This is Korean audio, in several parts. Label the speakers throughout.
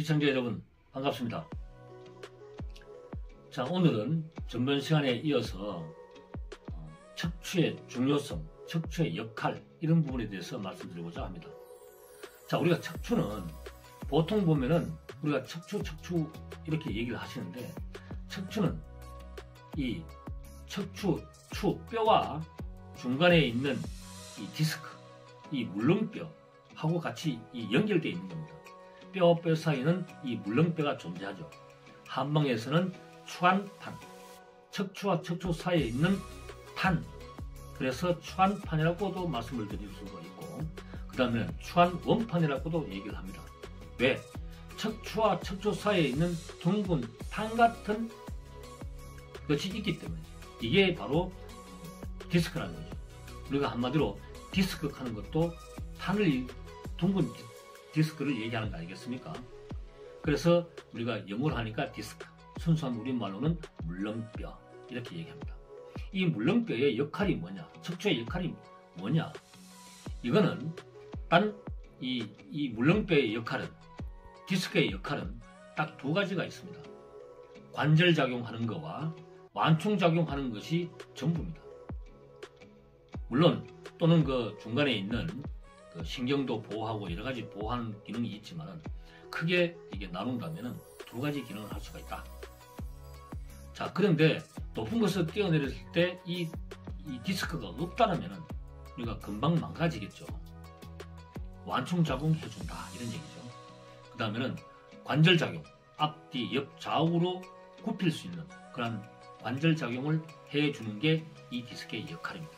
Speaker 1: 시청자 여러분 반갑습니다. 자, 오늘은 전번 시간에 이어서 척추의 중요성, 척추의 역할 이런 부분에 대해서 말씀드리고자 합니다. 자, 우리가 척추는 보통 보면은 우리가 척추 이렇게 얘기를 하시는데, 척추는 이 척추 뼈와 중간에 있는 이 디스크, 이 물렁뼈하고 같이 연결되어 있는 겁니다. 뼈와 뼈 사이에는 이 물렁뼈가 존재하죠. 한방에서는 추한판, 척추와 척추 사이에 있는 판, 그래서 추한판이라고도 말씀을 드릴 수가 있고, 그 다음에 추한원판이라고도 얘기를 합니다. 왜? 척추와 척추 사이에 있는 둥근 판 같은 것이 있기 때문에 이게 바로 디스크라는 거죠. 우리가 한마디로 디스크 하는 것도 판을, 둥근 디스크를 얘기하는 거 아니겠습니까? 그래서 우리가 영어로 하니까 디스크, 순수한 우리말로는 물렁뼈 이렇게 얘기합니다. 이 물렁뼈의 역할이 뭐냐, 척추의 역할이 뭐냐, 이거는 이 물렁뼈의 역할은, 디스크의 역할은 딱 두 가지가 있습니다. 관절작용하는 것과 완충작용하는 것이 전부입니다. 물론 또는 그 중간에 있는 그 신경도 보호하고 여러 가지 보호하는 기능이 있지만, 크게 이게 나눈다면 두 가지 기능을 할 수가 있다. 자, 그런데 높은 곳을 뛰어내렸을 때 이 디스크가 없다면 우리가 금방 망가지겠죠. 완충작용 해준다 이런 얘기죠. 그 다음에는 관절작용, 앞뒤 옆 좌우로 굽힐 수 있는 그런 관절작용을 해주는 게 이 디스크의 역할입니다.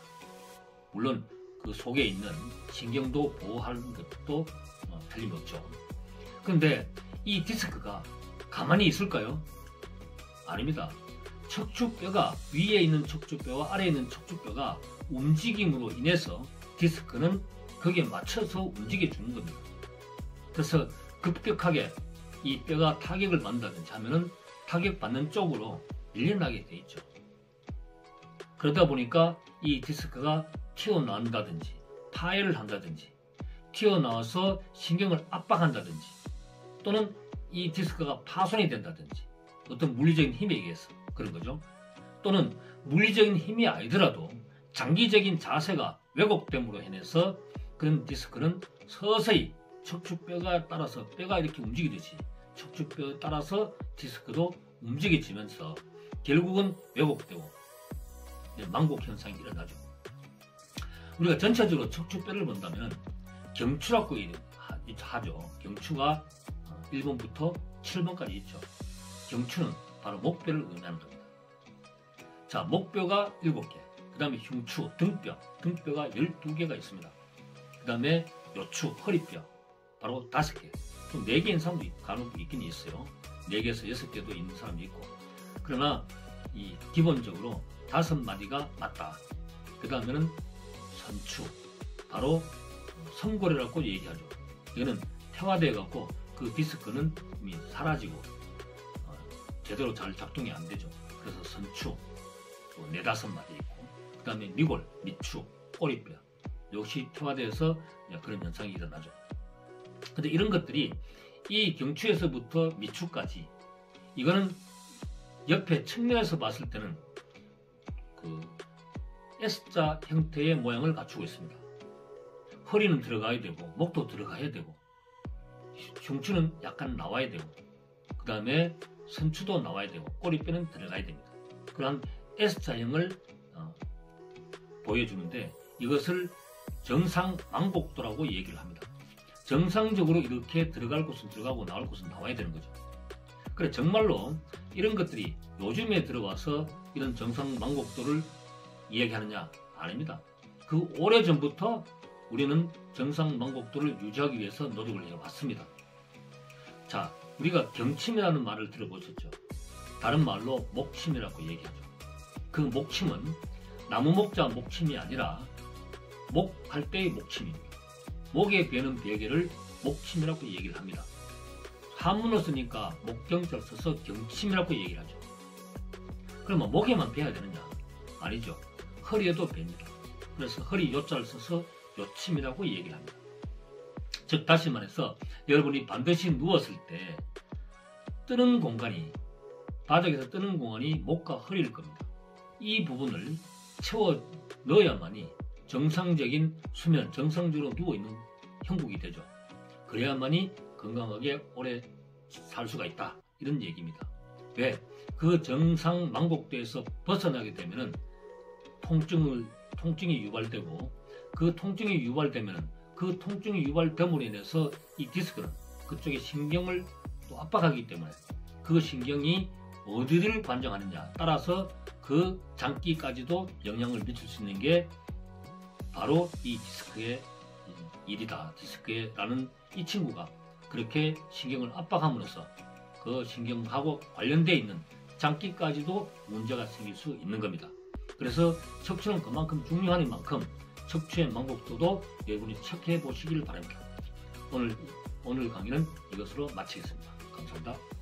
Speaker 1: 물론 그 속에 있는 신경도 보호하는 것도 틀림없죠. 그런데 이 디스크가 가만히 있을까요? 아닙니다. 척추뼈가, 위에 있는 척추뼈와 아래에 있는 척추뼈가 움직임으로 인해서 디스크는 거기에 맞춰서 움직여 주는 겁니다. 그래서 급격하게 이 뼈가 타격을 받는다든지 하면은 타격받는 쪽으로 밀려나게 돼 있죠. 그러다 보니까 이 디스크가 튀어나온다든지 파열을 한다든지 튀어나와서 신경을 압박한다든지, 또는 이 디스크가 파손이 된다든지, 어떤 물리적인 힘에 의해서 그런 거죠. 또는 물리적인 힘이 아니더라도 장기적인 자세가 왜곡됨으로 인해서 그런 디스크는 서서히 척추뼈가 따라서, 뼈가 이렇게 움직이듯이 척추뼈에 따라서 디스크도 움직여지면서 결국은 왜곡되고 망곡 현상이 일어나죠. 우리가 전체적으로 척추뼈를 본다면 경추라고 하죠. 경추가 1번부터 7번까지 있죠. 경추는 바로 목뼈를 의미하는 겁니다. 자, 목뼈가 7개, 그 다음에 흉추, 등뼈가 12개가 있습니다. 그 다음에 요추, 허리뼈, 바로 5개, 좀 4개인 사람도 간혹 있긴 있어요. 4개에서 6개도 있는 사람이 있고, 그러나 이 기본적으로 5마디가 맞다. 그 다음에는 선추, 바로 섬고래라고 얘기하죠. 이거는 퇴화되어 갖고 그 디스크는 이미 사라지고 제대로 잘 작동이 안 되죠. 그래서 선추 4-5마디 있고, 그 다음에 미골, 미추, 꼬리뼈 역시 퇴화되어서 그런 현상이 일어나죠. 근데 이런 것들이 이 경추에서부터 미추까지, 이거는 옆에 측면에서 봤을 때는 그 S자 형태의 모양을 갖추고 있습니다. 허리는 들어가야 되고, 목도 들어가야 되고, 흉추는 약간 나와야 되고, 그 다음에 선추도 나와야 되고, 꼬리뼈는 들어가야 됩니다. 그런 S자형을 보여주는데, 이것을 정상망복도라고 얘기를 합니다. 정상적으로 이렇게 들어갈 곳은 들어가고 나올 곳은 나와야 되는 거죠. 그래, 정말로 이런 것들이 요즘에 들어와서 이런 정상망복도를 이야기하느냐? 아닙니다. 그 오래전부터 우리는 정상망복도를 유지하기 위해서 노력을 해왔습니다. 자, 우리가 경침이라는 말을 들어보셨죠? 다른 말로 목침이라고 얘기하죠. 그 목침은 나무목자 목침이 아니라 목할 때의 목침입니다. 목에 베는 베개를 목침이라고 얘기를 합니다. 한문을 쓰니까 목경자를 써서 경침이라고 얘기를 하죠. 그러면 목에만 베야 되느냐? 아니죠. 허리에도 뵙니다. 그래서 허리 요자를 써서 요침이라고 얘기를 합니다. 즉 다시 말해서 여러분이 반드시 누웠을 때 뜨는 공간이 바닥에서 뜨는 공간이 목과 허리일 겁니다. 이 부분을 채워 넣어야만이 정상적인 수면, 정상적으로 누워있는 형국이 되죠. 그래야만이 건강하게 오래 살 수가 있다, 이런 얘기입니다. 왜? 그 정상 망곡대에서 벗어나게 되면은 통증이 유발되고, 그 통증이 유발되면은 그 통증이 유발됨으로 인해서 이 디스크는 그쪽의 신경을 또 압박하기 때문에 그 신경이 어디를 관장하느냐 따라서 그 장기까지도 영향을 미칠 수 있는 게 바로 이 디스크의 일이다. 디스크라는 이 친구가 그렇게 신경을 압박함으로써 그 신경하고 관련되어 있는 장기까지도 문제가 생길 수 있는 겁니다. 그래서 척추는 그만큼 중요한 만큼 척추의 망곡도도 여러분이 체크해 보시길 바랍니다. 오늘 강의는 이것으로 마치겠습니다. 감사합니다.